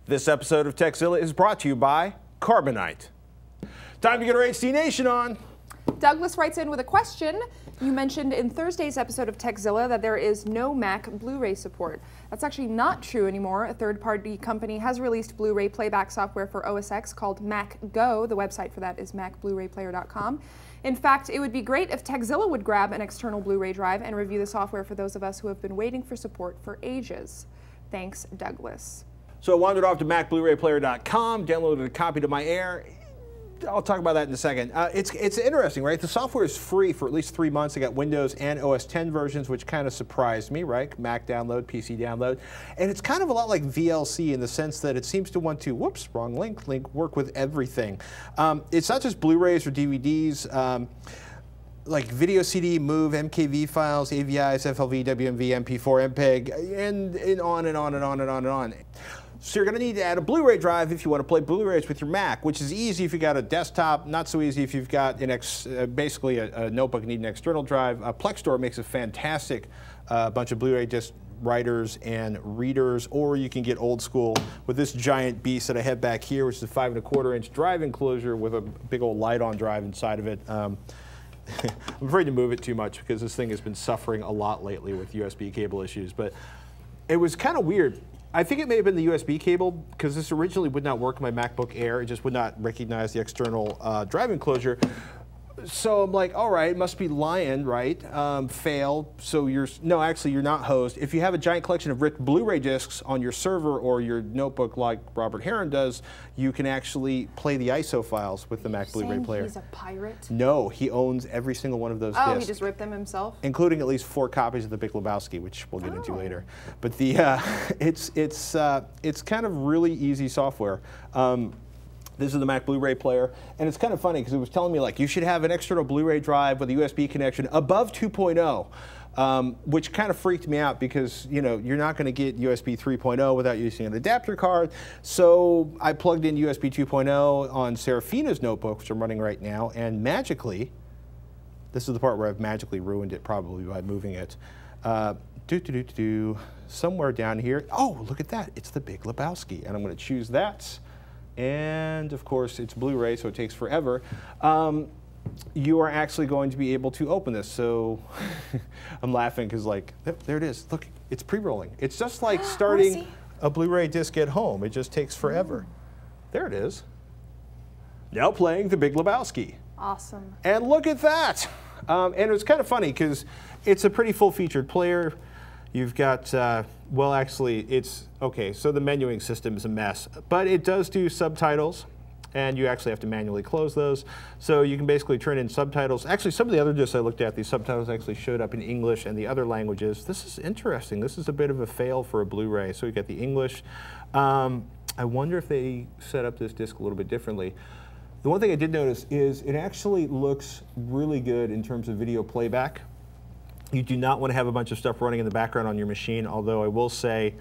This episode of Techzilla is brought to you by Carbonite. Time to get our HD Nation on. Douglas writes in with a question. You mentioned in Thursday's episode of Techzilla that there is no Mac Blu-ray support. That's actually not true anymore. A third-party company has released Blu-ray playback software for OS X called Macgo. The website for that is macbluerayplayer.com. In fact, it would be great if Techzilla would grab an external Blu-ray drive and review the software for those of us who have been waiting for support for ages. Thanks, Douglas. So I wandered off to macbluerayplayer.com, downloaded a copy to my Air. I'll talk about that in a second. It's interesting, right? The software is free for at least 3 months. I got Windows and OS X versions, which kind of surprised me, right? Mac download, PC download. And it's kind of a lot like VLC in the sense that it seems to want to, whoops, wrong link, work with everything. It's not just Blu-rays or DVDs. Like video CD, MOV, MKV files, AVIs, FLV, WMV, MP4, MPEG, and on and on and on and on and on. So you're going to need to add a Blu-ray drive if you want to play Blu-rays with your Mac, which is easy if you've got a desktop, not so easy if you've got basically a notebook and need an external drive. Plex Store makes a fantastic bunch of Blu-ray disc writers and readers, or you can get old school with this giant beast that I have back here, which is a 5¼ drive enclosure with a big old light-on drive inside of it. I'm afraid to move it too much because this thing has been suffering a lot lately with USB cable issues, but it was kind of weird. I think it may have been the USB cable because this originally would not work on my MacBook Air. It just would not recognize the external drive enclosure. So I'm like, all right, it must be Lion, right? Fail. So no, actually you're not hosed. If you have a giant collection of ripped Blu-ray discs on your server or your notebook like Robert Heron does, you can actually play the ISO files with the Mac Blu-ray Player. He's a pirate? No, he owns every single one of those discs. Oh, he just ripped them himself? Including at least 4 copies of the Big Lebowski, which we'll get into later. But the it's kind of really easy software. This is the Mac Blu-ray Player, and it's kind of funny because it was telling me like you should have an external Blu-ray drive with a USB connection above 2.0, which kind of freaked me out because you're not going to get USB 3.0 without using an adapter card. So I plugged in USB 2.0 on Serafina's notebook, which I'm running right now, and magically, this is the part where I've magically ruined it probably by moving it. Somewhere down here, oh look at that, it's the Big Lebowski, and I'm going to choose that. And of course, it's Blu-ray, so it takes forever. You are actually going to be able to open this. So I'm laughing because, like, there it is. Look, it's pre-rolling. It's just like starting a Blu-ray disc at home. It just takes forever. There it is. Now playing the Big Lebowski. Awesome. And look at that. And it's kind of funny because it's a pretty full-featured player. You've got, well, actually, it's, okay, so the menuing system is a mess, but it does do subtitles, and you actually have to manually close those. So you can basically turn in subtitles. Actually, some of the other discs I looked at, these subtitles actually showed up in English and the other languages. This is interesting. This is a bit of a fail for a Blu-ray. So you got the English. I wonder if they set up this disc a little bit differently. The one thing I did notice is it actually looks really good in terms of video playback. You do not want to have a bunch of stuff running in the background on your machine, although I will say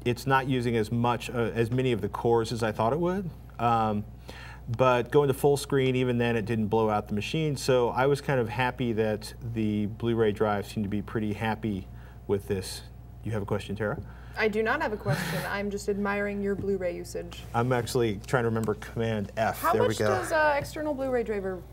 it's not using as many of the cores as I thought it would. But going to full screen, even then it didn't blow out the machine. So I was kind of happy that the Blu-ray drive seemed to be pretty happy with this. You have a question, Tara? I do not have a question. I'm just admiring your Blu-ray usage. I'm actually trying to remember Command F. How much does external Blu-ray driver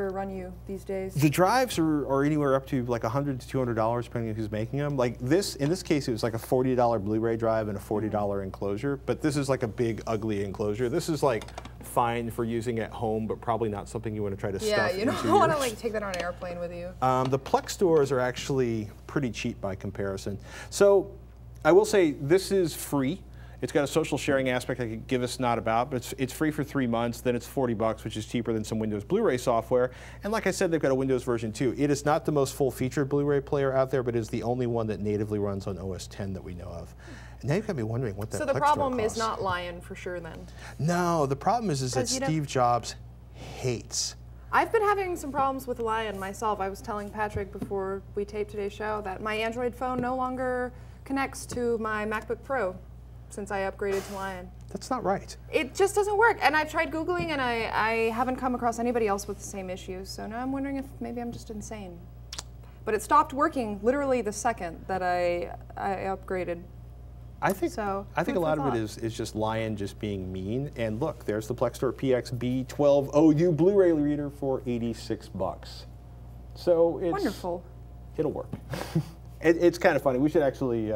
run you these days? The drives are anywhere up to like $100 to $200 depending on who's making them. Like this, in this case, it was like a $40 Blu-ray drive and a $40 enclosure. But this is like a big, ugly enclosure. This is like fine for using at home, but probably not something you want to try to stuff into. Yeah, you don't want to like take that on an airplane with you. The Plex stores are actually pretty cheap by comparison. So I will say this is free. It's got a social sharing aspect I could give a snot about, but it's free for 3 months. Then it's $40, which is cheaper than some Windows Blu-ray software. And like I said, they've got a Windows version too. It is not the most full-featured Blu-ray player out there, but it is the only one that natively runs on OS X that we know of. And now you've got me wondering what that So the problem is not Lion for sure then? No, the problem is that Steve Jobs hates. I've been having some problems with Lion myself. I was telling Patrick before we taped today's show that my Android phone no longer connects to my MacBook Pro. since I upgraded to Lion. That's not right. It just doesn't work. And I've tried Googling and I haven't come across anybody else with the same issues. So now I'm wondering if maybe I'm just insane. But it stopped working literally the second that I upgraded. I think a lot of it is just Lion just being mean. And look, there's the Plextor PXB12OU Blu-ray reader for $86. So it's wonderful. It'll work. It's kind of funny. We should actually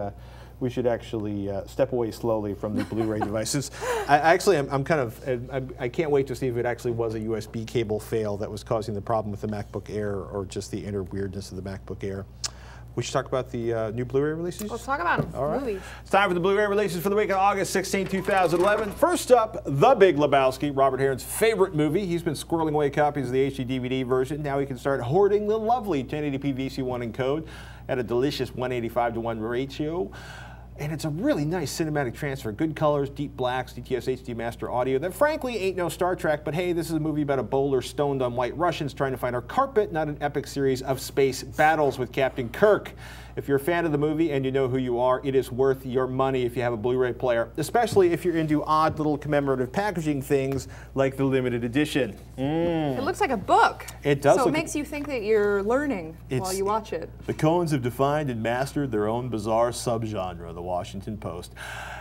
step away slowly from the Blu-ray devices. I can't wait to see if it actually was a USB cable fail that was causing the problem with the MacBook Air, or just the inner weirdness of the MacBook Air. We should talk about the new Blu-ray releases? Let's talk about them. All right. Movies. It's time for the Blu-ray releases for the week of August 16, 2011. First up, The Big Lebowski, Robert Heron's favorite movie. He's been squirreling away copies of the HD DVD version. Now he can start hoarding the lovely 1080p VC1 encode at a delicious 185:1 ratio. And it's a really nice cinematic transfer. Good colors, deep blacks, DTS HD master audio. That frankly ain't no Star Trek, but hey, this is a movie about a bowler stoned on white Russians trying to find our carpet, not an epic series of space battles with Captain Kirk. If you're a fan of the movie and you know who you are, it is worth your money if you have a Blu-ray player, especially if you're into odd little commemorative packaging things like the limited edition. It looks like a book. It does. So it makes you think that you're learning while you watch it. The Coens have defined and mastered their own bizarre subgenre, the Washington Post.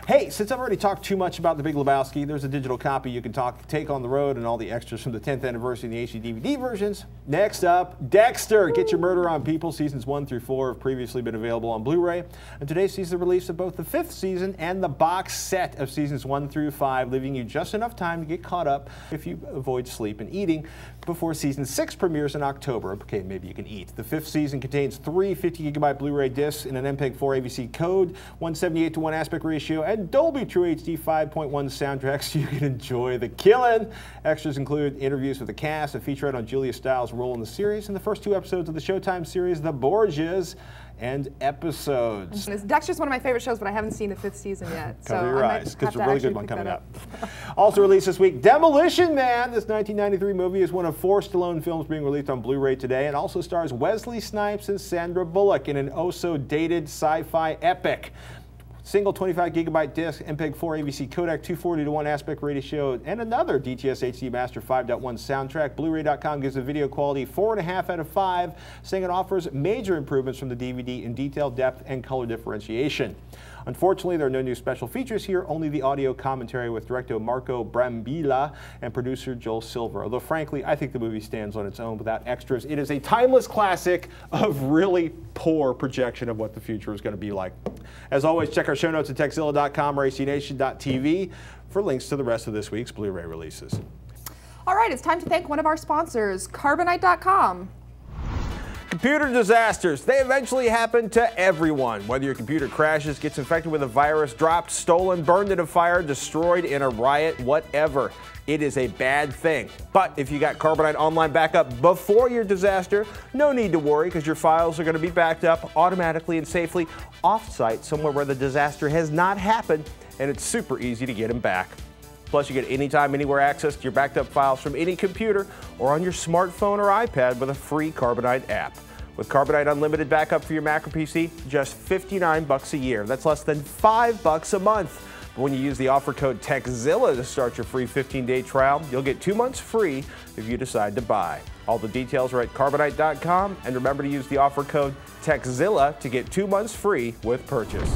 Hey, since I've already talked too much about The Big Lebowski, there's a digital copy you can take on the road and all the extras from the 10th anniversary and the HD DVD versions. Next up, Dexter. Get your murder on people. Seasons 1 through 4 have previously been available on Blu-ray. And today sees the release of both the 5th season and the box set of seasons 1 through 5, leaving you just enough time to get caught up if you avoid sleep and eating before season 6 premieres in October. Okay, maybe you can eat. The 5th season contains 3 50GB Blu-ray discs in an MPEG-4 AVC code, 178:1 aspect ratio, and Dolby True HD 5.1 soundtrack, so you can enjoy the killing. Extras include interviews with the cast, a featurette on Julia Stiles' role in the series, and the first 2 episodes of the Showtime series, The Borgias, and episodes. Dexter's one of my favorite shows, but I haven't seen the 5th season yet. Cover your eyes, because there's a really good one coming up. Also released this week, Demolition Man. This 1993 movie is one of 4 Stallone films being released on Blu-ray today, and also stars Wesley Snipes and Sandra Bullock in an oh-so-dated sci-fi epic. Single 25GB disc, MPEG-4 AVC codec, 240:1 aspect ratio, and another DTS HD Master 5.1 soundtrack. Blu-ray.com gives the video quality 4.5 out of 5, saying it offers major improvements from the DVD in detail, depth, and color differentiation. Unfortunately, there are no new special features here, only the audio commentary with director Marco Brambilla and producer Joel Silver. Although, frankly, I think the movie stands on its own without extras. It is a timeless classic of really poor projection of what the future is going to be like. As always, check our show notes at TechZilla.com or ACNation.tv for links to the rest of this week's Blu-ray releases. All right, it's time to thank one of our sponsors, Carbonite.com. Computer disasters, they eventually happen to everyone. Whether your computer crashes, gets infected with a virus, dropped, stolen, burned in a fire, destroyed in a riot, whatever. It is a bad thing. But if you got Carbonite Online Backup before your disaster, no need to worry, because your files are going to be backed up automatically and safely off-site, somewhere where the disaster has not happened, and it's super easy to get them back. Plus, you get anytime, anywhere access to your backed up files from any computer or on your smartphone or iPad with a free Carbonite app. With Carbonite Unlimited Backup for your Mac or PC, just $59 a year. That's less than $5 a month. But when you use the offer code TechZilla to start your free 15-day trial, you'll get 2 months free if you decide to buy. All the details are at Carbonite.com, and remember to use the offer code TechZilla to get 2 months free with purchase.